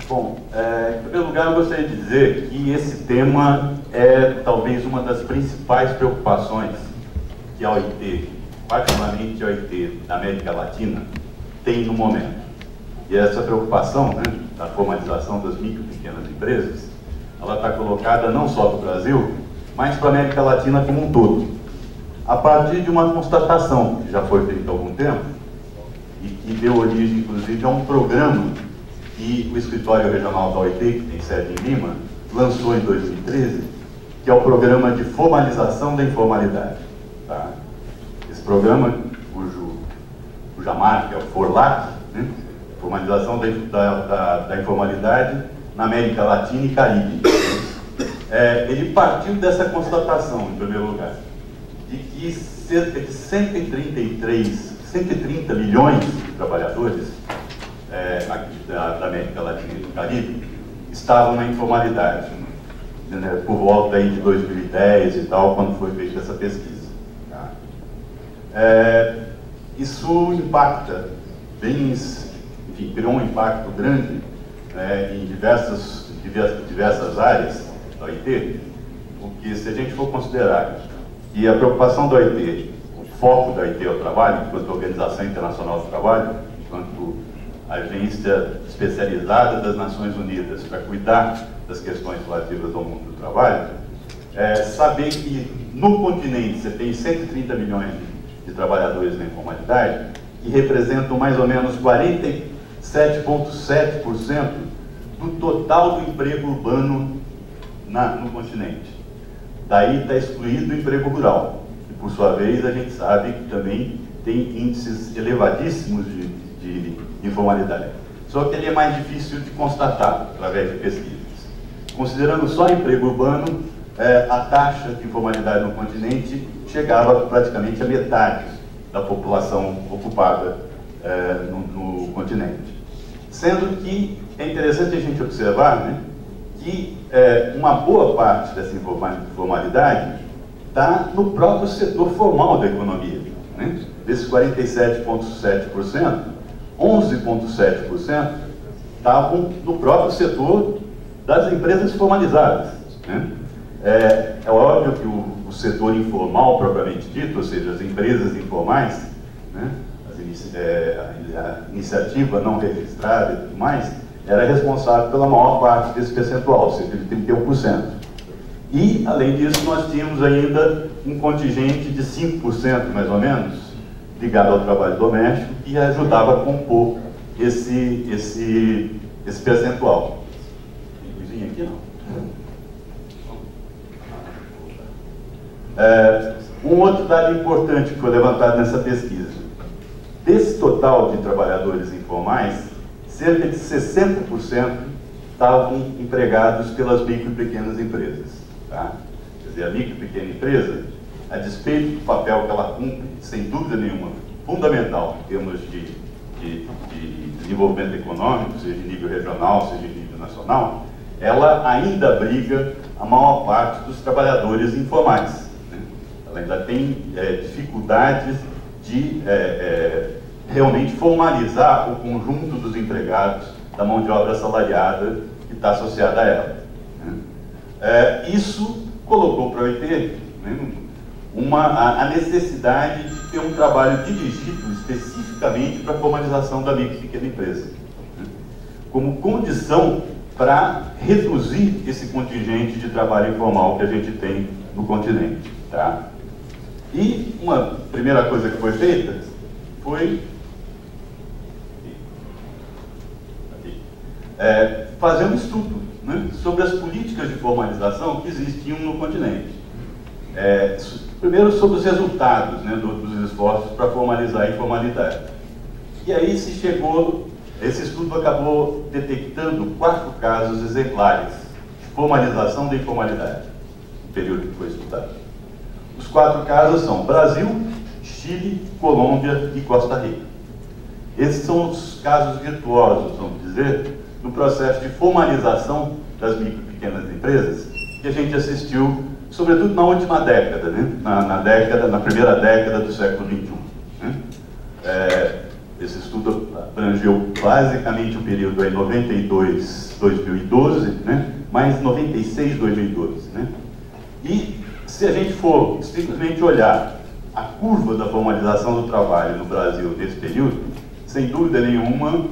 Bom, em primeiro lugar, eu gostaria de dizer que esse tema é talvez uma das principais preocupações que a OIT, particularmente a OIT da América Latina, tem no momento. E essa preocupação, né, da formalização das micro e pequenas empresas, ela está colocada não só para o Brasil, mas para a América Latina como um todo. A partir de uma constatação que já foi feita há algum tempo, e que deu origem, inclusive, a um programa que o Escritório Regional da OIT, que tem sede em Lima, lançou em 2013, que é o Programa de Formalização da Informalidade. Tá? Esse programa, cuja marca é o FORLAC, né? Formalização da Informalidade na América Latina e Caribe. Ele partiu dessa constatação, em primeiro lugar, de que cerca de 130 milhões de trabalhadores da América Latina e do Caribe estavam na informalidade, né, por volta aí de 2010 e tal, quando foi feita essa pesquisa. Tá? Isso impacta bem, enfim, criou um impacto grande, né, em diversas áreas da OIT, porque se a gente for considerar que a preocupação da OIT, o foco da OIT é o trabalho, enquanto Organização Internacional do Trabalho, enquanto agência especializada das Nações Unidas para cuidar das questões relativas ao mundo do trabalho, saber que no continente você tem 130 milhões de trabalhadores na informalidade, que representam mais ou menos 47,7% do total do emprego urbano no continente. Daí está excluído o emprego rural, e por sua vez a gente sabe que também tem índices elevadíssimos de informalidade. Só que ele é mais difícil de constatar através de pesquisas. Considerando só emprego urbano, a taxa de informalidade no continente chegava praticamente a metade da população ocupada no continente. Sendo que é interessante a gente observar, né, que uma boa parte dessa informalidade está no próprio setor formal da economia. Né? Desses 47,7%, 11,7% estavam no próprio setor das empresas formalizadas. Né? É óbvio que o setor informal, propriamente dito, ou seja, as empresas informais, né, a iniciativa não registrada e tudo mais, era responsável pela maior parte desse percentual, cerca de 31%. E, além disso, nós tínhamos ainda um contingente de 5%, mais ou menos, ligado ao trabalho doméstico, que ajudava a compor esse percentual. Tem coisinha aqui, não? Um outro dado importante que foi levantado nessa pesquisa. Desse total de trabalhadores informais, cerca de 60% estavam empregados pelas micro e pequenas empresas. Tá? Quer dizer, a micro e pequena empresa, a despeito do papel que ela cumpre, sem dúvida nenhuma, fundamental em termos de desenvolvimento econômico, seja em nível regional, seja em nível nacional, ela ainda abriga a maior parte dos trabalhadores informais. Né? Ela ainda tem dificuldades de realmente formalizar o conjunto dos empregados da mão de obra assalariada que está associada a ela. Né? Isso colocou para a OIT, né, a necessidade de ter um trabalho dirigido especificamente para a formalização da micro e pequena empresa, né, como condição para reduzir esse contingente de trabalho informal que a gente tem no continente. Tá? E uma primeira coisa que foi feita foi fazer um estudo, né, sobre as políticas de formalização que existiam no continente. Primeiro sobre os resultados, né, dos esforços para formalizar a informalidade. E aí esse estudo acabou detectando 4 casos exemplares de formalização da informalidade no período que foi estudado. Os 4 casos são Brasil, Chile, Colômbia e Costa Rica. Esses são os casos virtuosos, vamos dizer, no processo de formalização das micro e pequenas empresas que a gente assistiu, sobretudo na última década, né? na primeira década do século XXI. Né? Esse estudo abrangeu basicamente o período aí 92 2012, né? Mais 96 2012, né? E se a gente for simplesmente olhar a curva da formalização do trabalho no Brasil nesse período, sem dúvida nenhuma,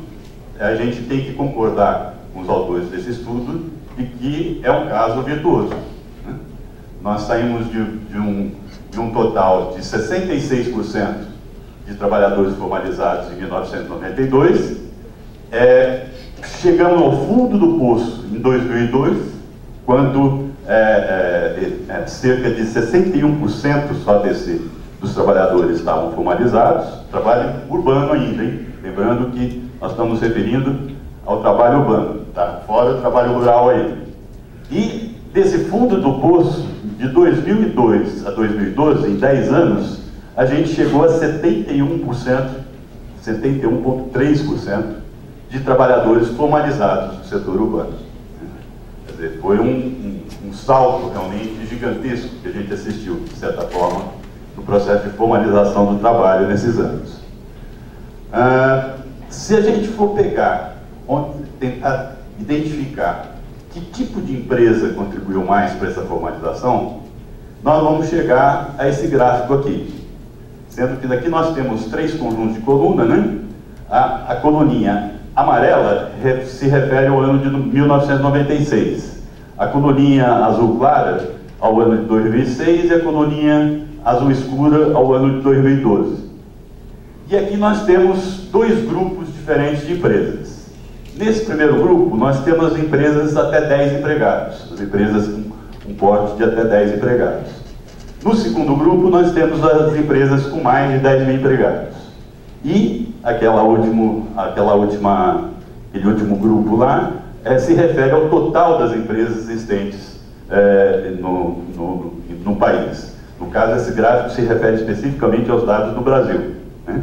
a gente tem que concordar com os autores desse estudo de que é um caso virtuoso, né? Nós saímos de um total de 66% de trabalhadores formalizados em 1992, chegamos ao fundo do poço em 2002, quando cerca de 61% só dos trabalhadores estavam formalizados, trabalho urbano ainda, hein? Lembrando que nós estamos referindo ao trabalho urbano, tá? Fora o trabalho rural ainda. E desse fundo do poço, de 2002 a 2012, em 10 anos, a gente chegou a 71%, 71,3% de trabalhadores formalizados no setor urbano. Quer dizer, foi um salto realmente gigantesco que a gente assistiu, de certa forma, no processo de formalização do trabalho nesses anos. Se a gente for tentar identificar que tipo de empresa contribuiu mais para essa formalização, nós vamos chegar a esse gráfico aqui. Sendo que daqui nós temos 3 conjuntos de coluna, né? A coluninha amarela se refere ao ano de 1996. A coluninha azul clara ao ano de 2006 e a coluninha azul escura ao ano de 2012. E aqui nós temos 2 grupos diferentes de empresas. Nesse primeiro grupo, nós temos as empresas até 10 empregados, as empresas com porte de até 10 empregados. No segundo grupo, nós temos as empresas com mais de 10 mil empregados. E aquele último grupo lá se refere ao total das empresas existentes no país. No caso, esse gráfico se refere especificamente aos dados do Brasil, né?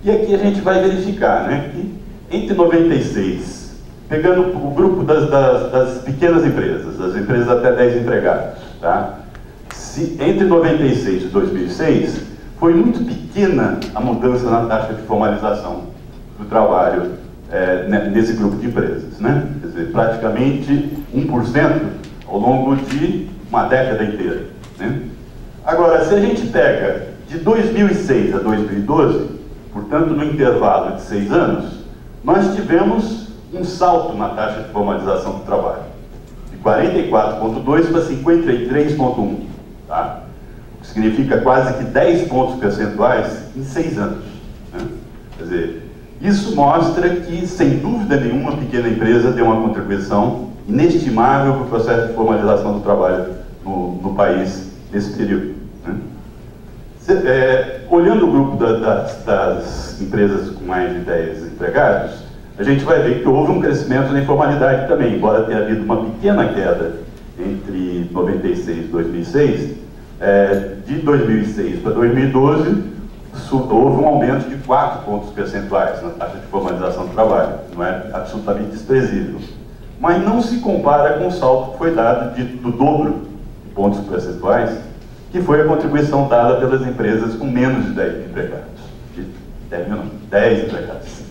E aqui a gente vai verificar, né, que entre 96, pegando o grupo das pequenas empresas, das empresas até 10 empregados, tá? Entre 96 e 2006, foi muito pequena a mudança na taxa de formalização do trabalho nesse grupo de empresas, né? Quer dizer, praticamente 1% ao longo de uma década inteira, né? Agora, se a gente pega de 2006 a 2012, portanto, no intervalo de 6 anos, nós tivemos um salto na taxa de formalização do trabalho, de 44,2 para 53,1, tá? O que significa quase que 10 pontos percentuais em 6 anos, né? Quer dizer, isso mostra que, sem dúvida nenhuma, a pequena empresa deu uma contribuição inestimável para o processo de formalização do trabalho no país nesse período, né? Olhando o grupo das empresas com mais de 10 empregados, a gente vai ver que houve um crescimento na informalidade também, embora tenha havido uma pequena queda entre 96 e 2006, de 2006 para 2012, houve um aumento de 4 pontos percentuais na taxa de formalização do trabalho. Não é absolutamente desprezível. Mas não se compara com o salto que foi dado do dobro de pontos percentuais, que foi a contribuição dada pelas empresas com menos de 10 empregados. 10 empregados.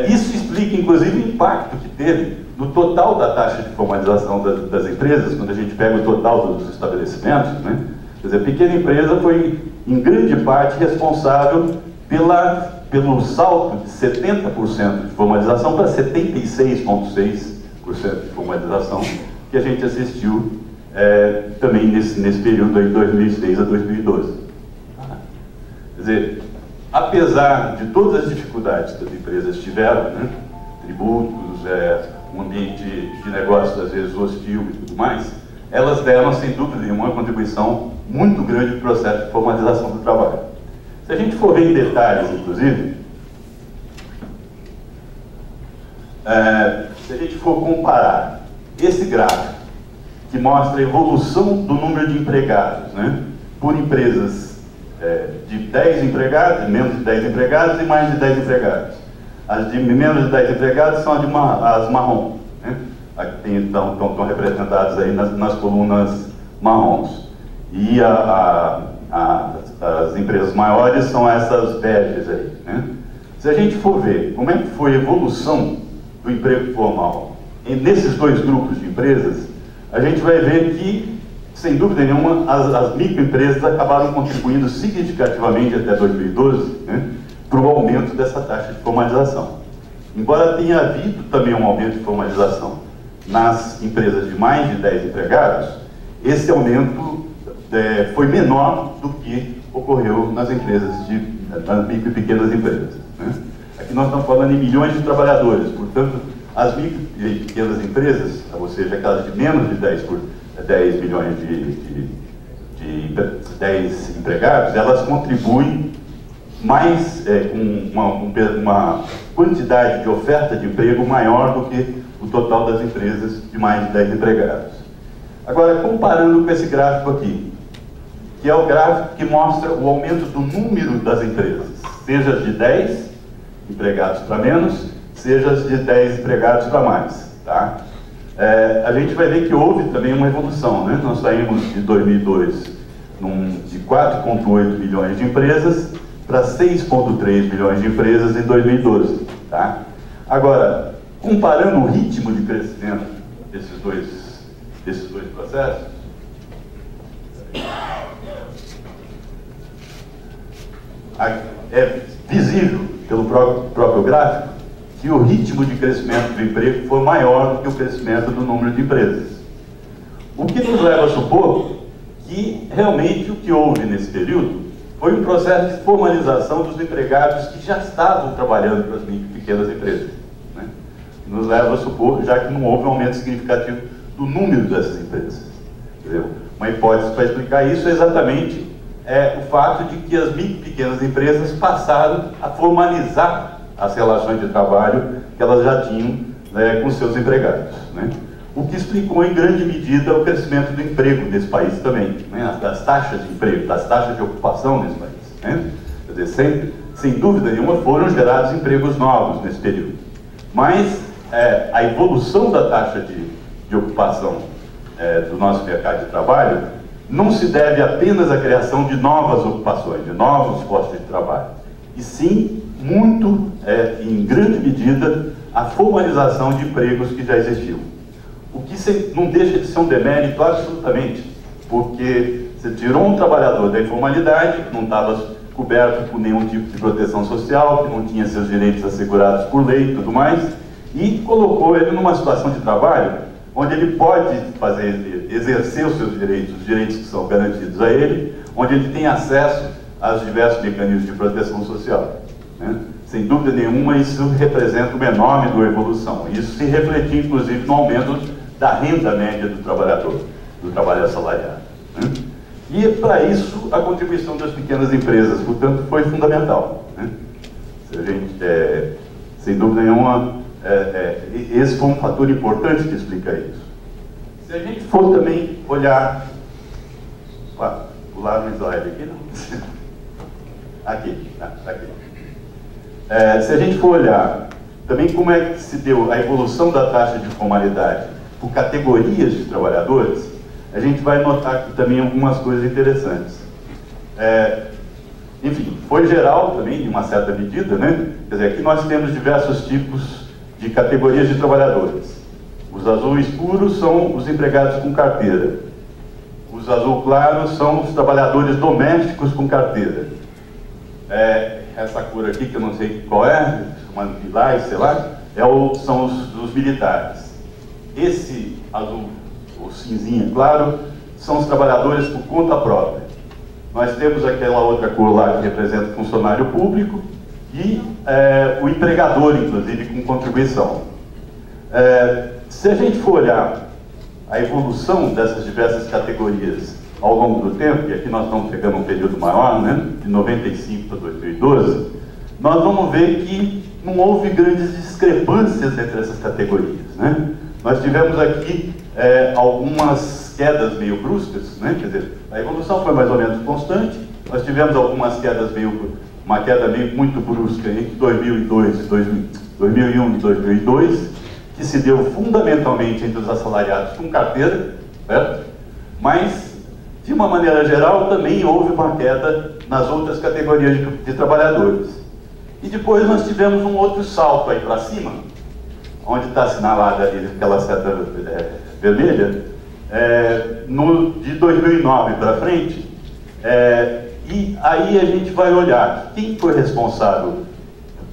Isso explica, inclusive, o impacto que teve no total da taxa de formalização das empresas, quando a gente pega o total dos estabelecimentos, né? Quer dizer, a pequena empresa foi, em grande parte, responsável pelo salto de 70% de formalização para 76,6% de formalização que a gente assistiu também nesse período aí de 2006 a 2012. Quer dizer, apesar de todas as dificuldades que as empresas tiveram, né, tributos, um ambiente de negócios às vezes hostil e tudo mais, elas deram, sem dúvida nenhuma, uma contribuição muito grande no processo de formalização do trabalho. Se a gente for ver em detalhes, inclusive, se a gente for comparar esse gráfico, que mostra a evolução do número de empregados, né, por empresas de 10 empregados, menos de 10 empregados e mais de 10 empregados. As de menos de 10 empregados são as marrom, né? Estão representadas aí nas colunas marrons. E as empresas maiores são essas beges aí, né? Se a gente for ver como é que foi a evolução do emprego formal nesses dois grupos de empresas, a gente vai ver que, sem dúvida nenhuma, as microempresas acabaram contribuindo significativamente até 2012, né, para o aumento dessa taxa de formalização. Embora tenha havido também um aumento de formalização nas empresas de mais de 10 empregados, esse aumento foi menor do que ocorreu nas empresas nas micro e pequenas empresas, né? Aqui nós estamos falando em milhões de trabalhadores, portanto, as micro e pequenas empresas, ou seja, aquelas de menos de 10 milhões de 10 empregados, elas contribuem mais com uma quantidade de oferta de emprego maior do que o total das empresas de mais de 10 empregados. Agora, comparando com esse gráfico aqui, que é o gráfico que mostra o aumento do número das empresas, seja as de 10 empregados para menos, seja as de 10 empregados para mais, tá? A gente vai ver que houve também uma evolução, né? Nós saímos de 2002 de 4,8 milhões de empresas para 6,3 milhões de empresas em 2012, tá? Agora, comparando o ritmo de crescimento desses dois processos, é visível pelo próprio gráfico que o ritmo de crescimento do emprego foi maior do que o crescimento do número de empresas. O que nos leva a supor que realmente o que houve nesse período foi um processo de formalização dos empregados que já estavam trabalhando para as pequenas empresas, né? Nos leva a supor, já que não houve um aumento significativo do número dessas empresas. Entendeu? Uma hipótese para explicar isso é exatamente o fato de que as micro e pequenas empresas passaram a formalizar as relações de trabalho que elas já tinham, né, com seus empregados, né? O que explicou em grande medida o crescimento do emprego nesse país também, né? Das taxas de emprego, das taxas de ocupação nesse país, né? Quer dizer, sem dúvida nenhuma foram gerados empregos novos nesse período. Mas a evolução da taxa de ocupação do nosso mercado de trabalho não se deve apenas à criação de novas ocupações, de novos postos de trabalho, e sim, muito, em grande medida, a formalização de empregos que já existiam. O que não deixa de ser um demérito absolutamente, porque você tirou um trabalhador da informalidade, que não estava coberto por nenhum tipo de proteção social, que não tinha seus direitos assegurados por lei e tudo mais, e colocou ele numa situação de trabalho onde ele pode exercer os seus direitos, os direitos que são garantidos a ele, onde ele tem acesso aos diversos mecanismos de proteção social, né? Sem dúvida nenhuma, isso representa uma enorme evolução. Isso se refletiu, inclusive, no aumento da renda média do trabalho assalariado, né? E, para isso, a contribuição das pequenas empresas, portanto, foi fundamental, né? Se a gente, sem dúvida nenhuma, esse foi um fator importante que explica isso. Se a gente for também olhar... pular no slide aqui, não? Aqui. Se a gente for olhar também como é que se deu a evolução da taxa de formalidade por categorias de trabalhadores, a gente vai notar aqui também algumas coisas interessantes. Enfim, foi geral também, em uma certa medida, né? Quer dizer, aqui nós temos diversos tipos de categorias de trabalhadores. Os azul escuros são os empregados com carteira. Os azul claros são os trabalhadores domésticos com carteira. Essa cor aqui, que eu não sei qual é, chamado lilás, sei lá, são os militares. Esse azul, ou cinzinha claro, são os trabalhadores por conta própria. Nós temos aquela outra cor lá que representa o funcionário público e o empregador, inclusive, com contribuição. Se a gente for olhar a evolução dessas diversas categorias ao longo do tempo, e aqui nós estamos pegando um período maior, né, de 95 para 2012, nós vamos ver que não houve grandes discrepâncias entre essas categorias, né? Nós tivemos aqui algumas quedas meio bruscas, né? Quer dizer, a evolução foi mais ou menos constante. Nós tivemos algumas quedas uma queda muito brusca entre 2001 e 2002, que se deu fundamentalmente entre os assalariados com carteira, certo? Mas, de uma maneira geral, também houve uma queda nas outras categorias de trabalhadores. E depois nós tivemos um outro salto aí para cima, onde está assinalada ali aquela seta vermelha, de 2009 para frente, e aí a gente vai olhar quem foi responsável,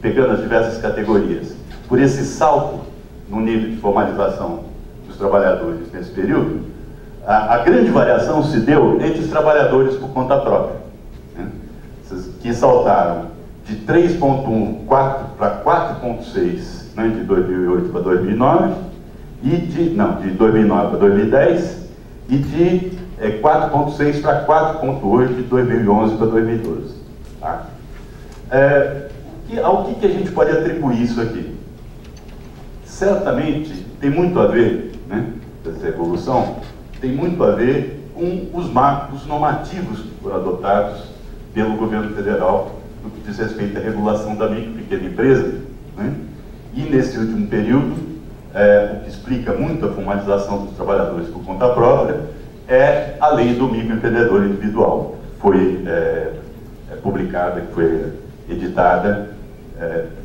pegando as diversas categorias, por esse salto no nível de formalização dos trabalhadores nesse período. A grande variação se deu entre os trabalhadores por conta própria, né, que saltaram de 3,1 para 4,6, né, de 2008 para 2009, de 2009 para 2010, e de 4,6 para 4,8 de 2011 para 2012. Tá? Ao que a gente pode atribuir isso aqui? Certamente tem muito a ver, né, essa evolução, tem muito a ver com os marcos normativos que foram adotados pelo governo federal no que diz respeito à regulação da micro e pequena empresa, né? E nesse último período, o que explica muito a formalização dos trabalhadores por conta própria é a lei do microempreendedor individual, que foi publicada, que foi editada,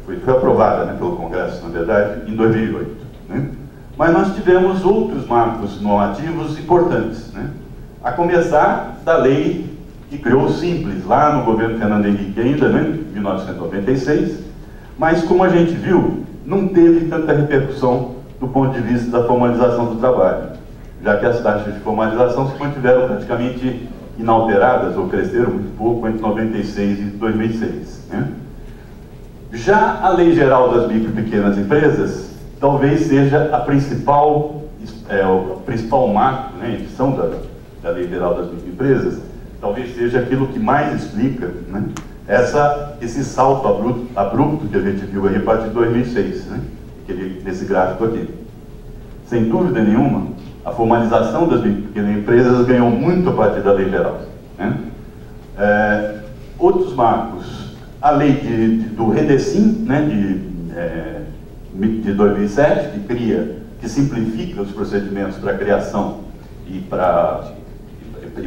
foi aprovada, né, pelo Congresso, na verdade, em 2008. Né? Mas nós tivemos outros marcos normativos importantes, né? A começar da lei que criou o Simples, lá no governo Fernando Henrique ainda, né, em 1996, mas como a gente viu, não teve tanta repercussão do ponto de vista da formalização do trabalho, já que as taxas de formalização se mantiveram praticamente inalteradas ou cresceram muito pouco entre 96 e 2006. Né? Já a Lei Geral das Micro e Pequenas Empresas talvez seja o principal marco, né, edição da Lei Geral das Microempresas, talvez seja aquilo que mais explica, né, esse salto abrupto que a gente viu aí a partir de 2006, né, nesse gráfico aqui. Sem dúvida nenhuma, a formalização das micro e pequenas empresas ganhou muito a partir da Lei Geral. Né? Outros marcos, a lei do Redecim, né, de 2007, que simplifica os procedimentos para a criação e para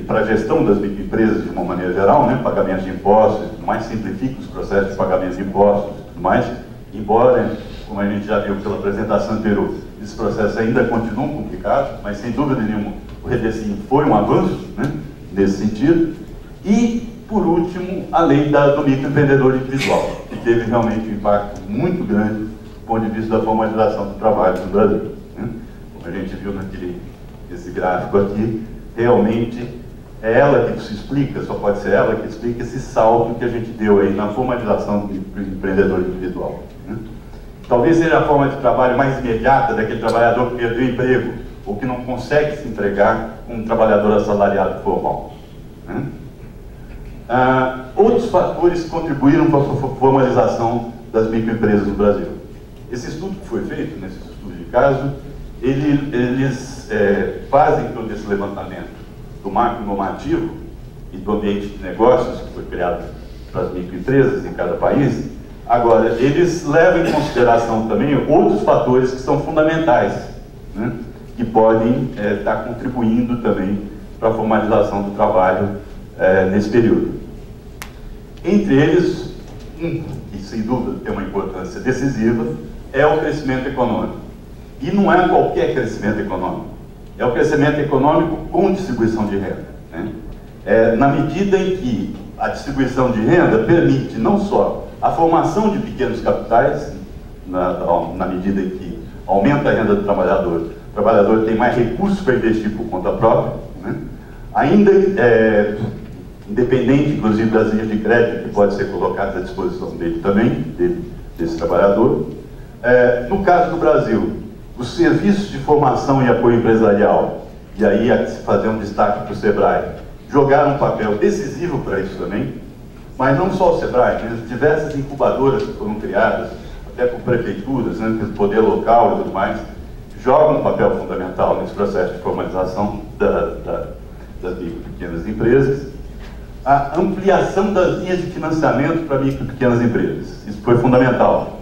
a gestão das microempresas de uma maneira geral, né, pagamento de impostos, mais simplifica os processos de pagamento de impostos, mais, embora, como a gente já viu pela apresentação anterior, esses processos ainda continuam complicados, mas sem dúvida nenhuma o Redecim foi um avanço, né, nesse sentido. E, por último, a lei do microempreendedor individual, que teve realmente um impacto muito grande do ponto de vista da formalização do trabalho no Brasil. Né? Como a gente viu nesse gráfico aqui, realmente é ela que se explica, só pode ser ela que explica esse salto que a gente deu aí na formalização do empreendedor individual. Né? Talvez seja a forma de trabalho mais imediata daquele trabalhador que perdeu o emprego ou que não consegue se empregar como um trabalhador assalariado formal. Né? Outros fatores contribuíram para a formalização das microempresas no Brasil. Esse estudo que foi feito, nesse estudo de caso, eles fazem todo esse levantamento do marco normativo e do ambiente de negócios que foi criado para as microempresas em cada país. Agora, eles levam em consideração também outros fatores que são fundamentais, né, que podem estar contribuindo também para a formalização do trabalho nesse período. Entre eles, que sem dúvida tem uma importância decisiva, é o crescimento econômico. E não é qualquer crescimento econômico, é o crescimento econômico com distribuição de renda. Né? Na medida em que a distribuição de renda permite não só a formação de pequenos capitais, na medida em que aumenta a renda do trabalhador, o trabalhador tem mais recursos para investir por conta própria, né? Ainda independente, inclusive, das linhas de crédito que podem ser colocadas à disposição dele também, desse trabalhador. No caso do Brasil, os serviços de formação e apoio empresarial, e aí há que se fazer um destaque para o SEBRAE, jogaram um papel decisivo para isso também, mas não só o SEBRAE, mas diversas incubadoras que foram criadas, até por prefeituras, né, pelo poder local e tudo mais, jogam um papel fundamental nesse processo de formalização das micro e pequenas empresas. A ampliação das linhas de financiamento para micro e pequenas empresas, isso foi fundamental.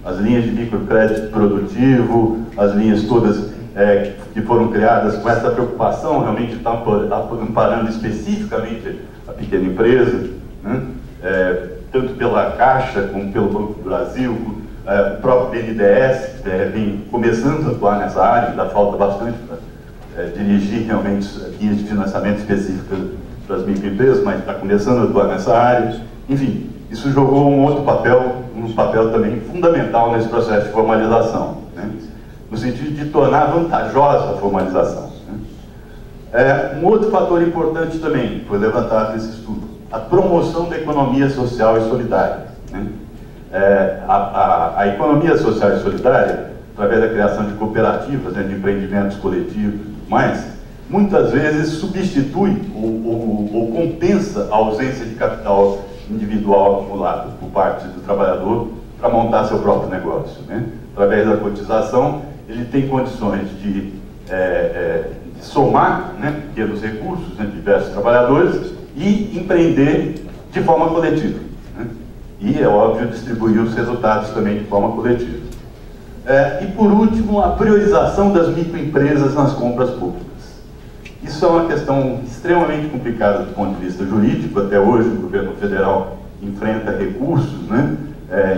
As linhas de microcrédito produtivo, as linhas todas que foram criadas com essa preocupação, realmente está amparando especificamente a pequena empresa, né? Tanto pela Caixa, como pelo Banco do Brasil, O próprio BNDES vem começando a atuar nessa área, ainda falta bastante para dirigir realmente guias de financiamento específicas para as microempresas, mas está começando a atuar nessa área. Enfim, isso jogou um papel também fundamental nesse processo de formalização, né? No sentido de tornar vantajosa a formalização, né? Um outro fator importante também foi levantado nesse estudo: a promoção da economia social e solidária, né? A economia social e solidária, através da criação de cooperativas, né, de empreendimentos coletivos, muitas vezes substitui ou compensa a ausência de capital individual acumulado por parte do trabalhador para montar seu próprio negócio, né? Através da cotização, ele tem condições de somar, né, pequenos recursos, né, de diversos trabalhadores e empreender de forma coletiva, né? E, é óbvio, distribuir os resultados também de forma coletiva. E, por último, a priorização das microempresas nas compras públicas. Isso é uma questão extremamente complicada do ponto de vista jurídico. Até hoje, o governo federal enfrenta recursos, né,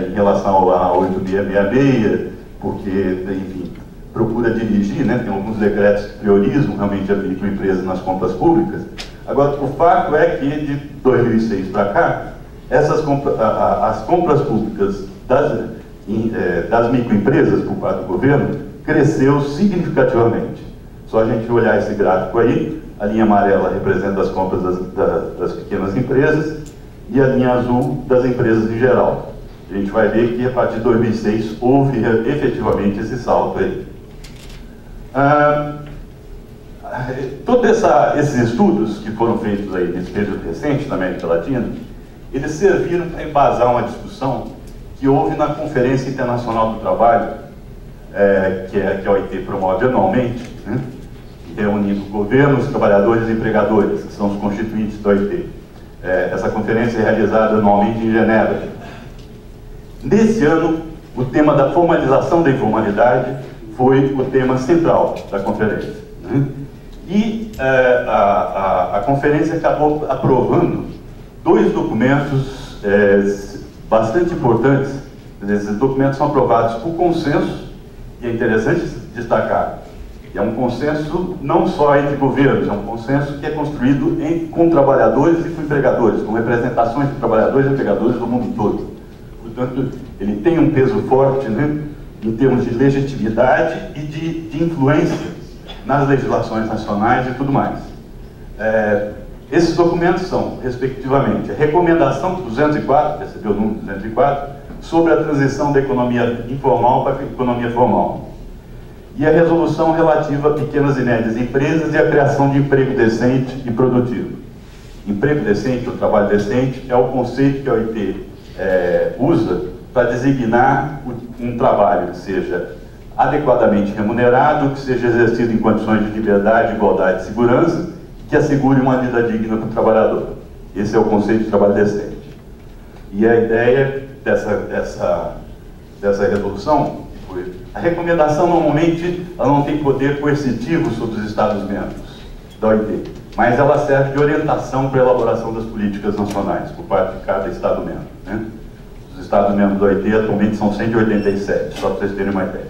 em relação à 8666, porque, enfim, procura dirigir, né, tem alguns decretos que priorizam realmente a microempresa nas compras públicas. Agora, o fato é que, de 2006 para cá, as compras públicas das microempresas por parte do governo cresceu significativamente. Só a gente olhar esse gráfico aí, a linha amarela representa as compras das pequenas empresas e a linha azul das empresas em geral. A gente vai ver que a partir de 2006 houve efetivamente esse salto aí. Todos esses estudos que foram feitos aí nesse período recente na América Latina, eles serviram para embasar uma discussão que houve na Conferência Internacional do Trabalho, que a OIT promove anualmente, né, reunindo governos, trabalhadores e empregadores, que são os constituintes da OIT. Essa conferência é realizada anualmente em Genebra. Nesse ano, o tema da formalização da informalidade foi o tema central da conferência, né? E a conferência acabou aprovando dois documentos bastante importantes. Esses documentos são aprovados por consenso, e é interessante destacar, é um consenso não só entre governos, é um consenso que é construído com trabalhadores e com empregadores, com representações de trabalhadores e empregadores do mundo todo. Portanto, ele tem um peso forte, né, em termos de legitimidade e de influência nas legislações nacionais e tudo mais. Esses documentos são, respectivamente, a Recomendação 204, recebeu o número 204, sobre a transição da economia informal para a economia formal, e a Resolução relativa a pequenas e médias empresas e a criação de emprego decente e produtivo. Emprego decente, ou trabalho decente, é o conceito que a OIT usa para designar um trabalho que seja adequadamente remunerado, que seja exercido em condições de liberdade, igualdade e segurança, que assegure uma vida digna para o trabalhador. Esse é o conceito de trabalho decente. E a ideia dessa resolução foi: a recomendação, normalmente, ela não tem poder coercitivo sobre os Estados-membros da OIT, mas ela serve de orientação para a elaboração das políticas nacionais por parte de cada Estado-membro, né? Os Estados-membros da OIT atualmente são 187, só para vocês terem uma ideia.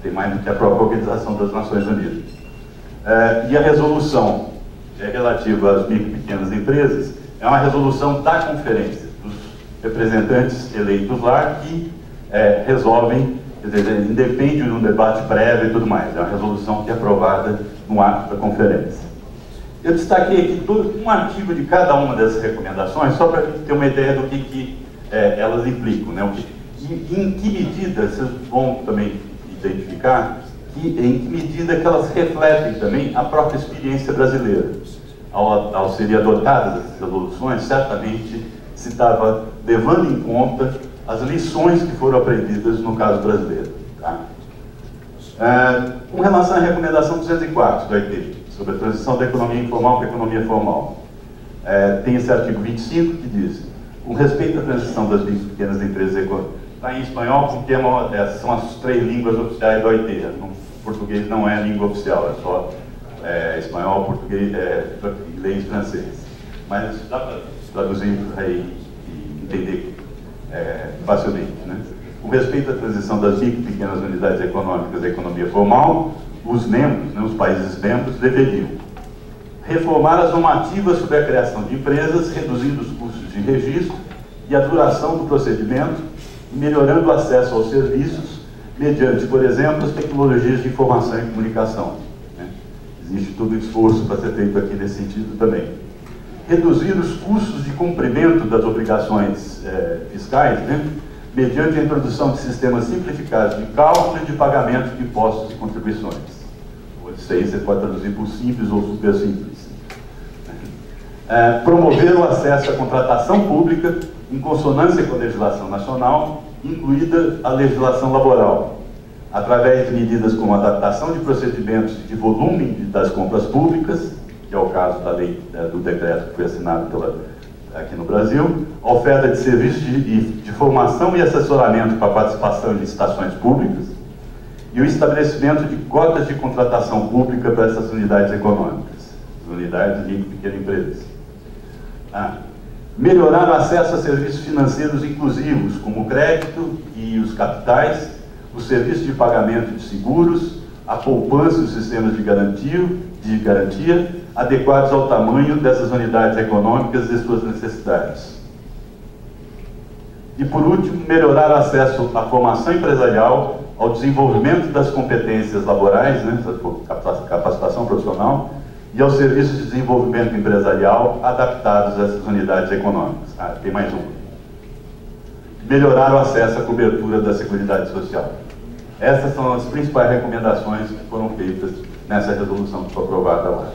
Tem mais do que a própria Organização das Nações Unidas. E a resolução relativa às micro e pequenas empresas é uma resolução da conferência, dos representantes eleitos lá, que resolvem, quer dizer, independe de um debate prévio e tudo mais. É uma resolução que é aprovada no ato da conferência. Eu destaquei aqui um artigo de cada uma dessas recomendações, só para ter uma ideia do que elas implicam, né? E em que medida, vocês vão também identificar, em que medida que elas refletem também a própria experiência brasileira. Ao serem adotadas essas resoluções, certamente se estava levando em conta as lições que foram aprendidas no caso brasileiro. Tá? Com relação à recomendação 204 do OIT, sobre a transição da economia informal para a economia formal, tem esse artigo 25 que diz: com respeito à transição das pequenas empresas econômicas, está em espanhol porque são as 3 línguas oficiais da OIT. O português não é a língua oficial, é só espanhol, português, inglês e francês. Mas dá para traduzir aí e entender facilmente, né? com respeito à transição das micro e pequenas unidades econômicas à economia formal, os membros, né, os países membros, deveriam reformar as normativas sobre a criação de empresas, reduzindo os custos de registro e a duração do procedimento, e melhorando o acesso aos serviços, mediante, por exemplo, as tecnologias de informação e comunicação. Né? Existe todo o esforço para ser feito aqui nesse sentido também. Reduzir os custos de cumprimento das obrigações fiscais, né? Mediante a introdução de sistemas simplificados de cálculo e de pagamento de impostos e contribuições. Isso aí você pode traduzir por simples ou super simples. Promover o acesso à contratação pública em consonância com a legislação nacional, incluída a legislação laboral, através de medidas como adaptação de procedimentos de volume das compras públicas, que é o caso da lei do decreto que foi assinado aqui no Brasil, a oferta de serviços de formação e assessoramento para participação em licitações públicas e o estabelecimento de cotas de contratação pública para essas unidades econômicas, as unidades de micro e pequenas empresas. Melhorar o acesso a serviços financeiros inclusivos, como o crédito e os capitais, os serviços de pagamento de seguros, a poupança e os sistemas de garantia, adequados ao tamanho dessas unidades econômicas e suas necessidades. E, por último, melhorar o acesso à formação empresarial, ao desenvolvimento das competências laborais, né, capacitação profissional, e aos serviços de desenvolvimento empresarial adaptados a essas unidades econômicas. Tem mais um. Melhorar o acesso à cobertura da Seguridade Social. Essas são as principais recomendações que foram feitas nessa resolução que foi aprovada lá.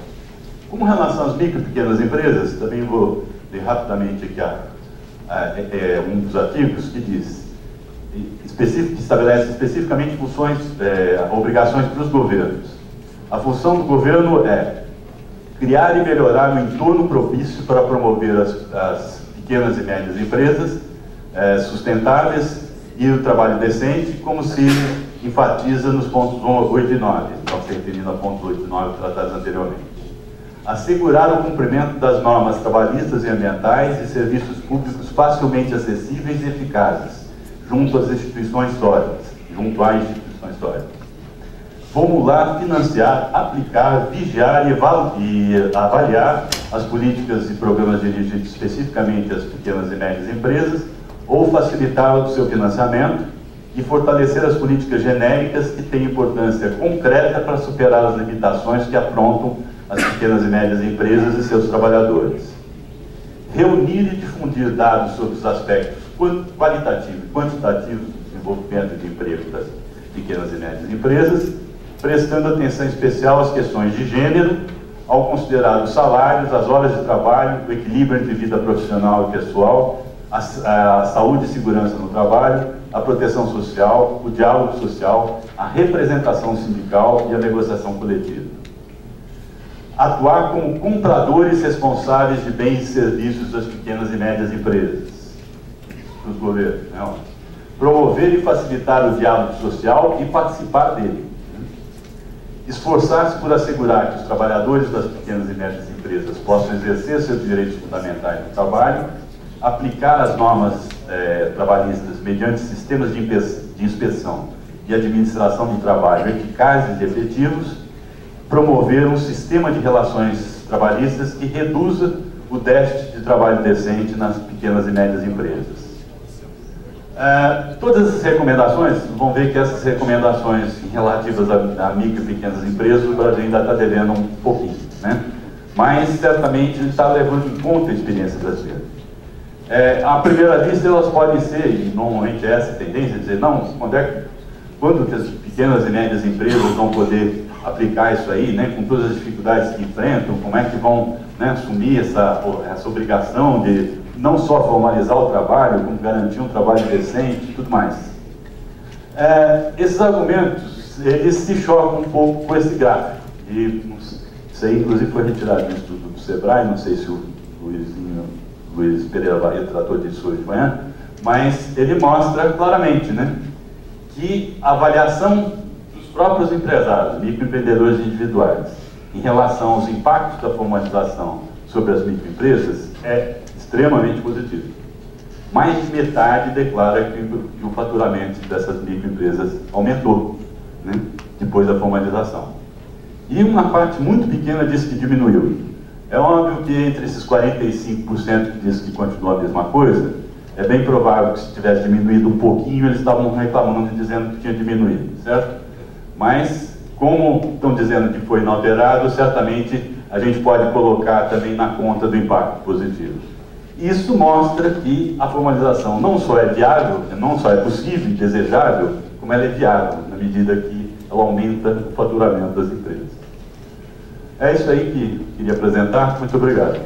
Com relação às micro e pequenas empresas, também vou ler rapidamente aqui um dos artigos que diz, que estabelece especificamente funções, obrigações para os governos. A função do governo é criar e melhorar um entorno propício para promover as pequenas e médias empresas sustentáveis e o trabalho decente, como se enfatiza nos pontos 8 e 9, então se referindo a pontos 8 e 9 tratados anteriormente. Assegurar o cumprimento das normas trabalhistas e ambientais e serviços públicos facilmente acessíveis e eficazes, junto às instituições históricas, Formular, financiar, aplicar, vigiar e avaliar as políticas e programas dirigidos especificamente às pequenas e médias empresas, ou facilitar o seu financiamento, e fortalecer as políticas genéricas que têm importância concreta para superar as limitações que afrontam as pequenas e médias empresas e seus trabalhadores. Reunir e difundir dados sobre os aspectos qualitativo e quantitativo do desenvolvimento de emprego das pequenas e médias empresas, prestando atenção especial às questões de gênero, ao considerar os salários, as horas de trabalho, o equilíbrio entre vida profissional e pessoal, a saúde e segurança no trabalho, a proteção social, o diálogo social, a representação sindical e a negociação coletiva. Atuar como compradores responsáveis de bens e serviços das pequenas e médias empresas, dos governos. Né? Promover e facilitar o diálogo social e participar dele. Esforçar-se por assegurar que os trabalhadores das pequenas e médias empresas possam exercer seus direitos fundamentais no trabalho, aplicar as normas trabalhistas mediante sistemas de inspeção e administração do trabalho eficazes e efetivos, promover um sistema de relações trabalhistas que reduza o déficit de trabalho decente nas pequenas e médias empresas. Todas essas recomendações, vão ver que essas recomendações relativas a micro e pequenas empresas, o Brasil ainda está devendo um pouquinho, né? Mas certamente ele está levando em conta a experiência brasileira. À primeira vista elas podem ser, e normalmente é essa a tendência, dizer, não, quando que as pequenas e médias empresas vão poder aplicar isso aí, né, com todas as dificuldades que enfrentam, como é que vão, né, assumir essa obrigação de não só formalizar o trabalho, como garantir um trabalho decente e tudo mais. Esses argumentos, eles se chocam um pouco com esse gráfico. E isso aí, inclusive, foi retirado do estudo do Sebrae, não sei se o Luiz Pereira Barreto tratou disso hoje de manhã, mas ele mostra claramente, né, que a avaliação dos próprios empresários, microempreendedores individuais, em relação aos impactos da formalização sobre as microempresas é extremamente positivo. mais de metade declara que o faturamento dessas microempresas aumentou, né, depois da formalização. E uma parte muito pequena diz que diminuiu. É óbvio que entre esses 45% que diz que continua a mesma coisa, é bem provável que se tivesse diminuído um pouquinho, eles estavam reclamando e dizendo que tinha diminuído, certo? Mas, como estão dizendo que foi inalterado, certamente a gente pode colocar também na conta do impacto positivo. Isso mostra que a formalização não só é viável, não só é possível e desejável, como ela é viável, na medida que ela aumenta o faturamento das empresas. É isso aí que queria apresentar. Muito obrigado.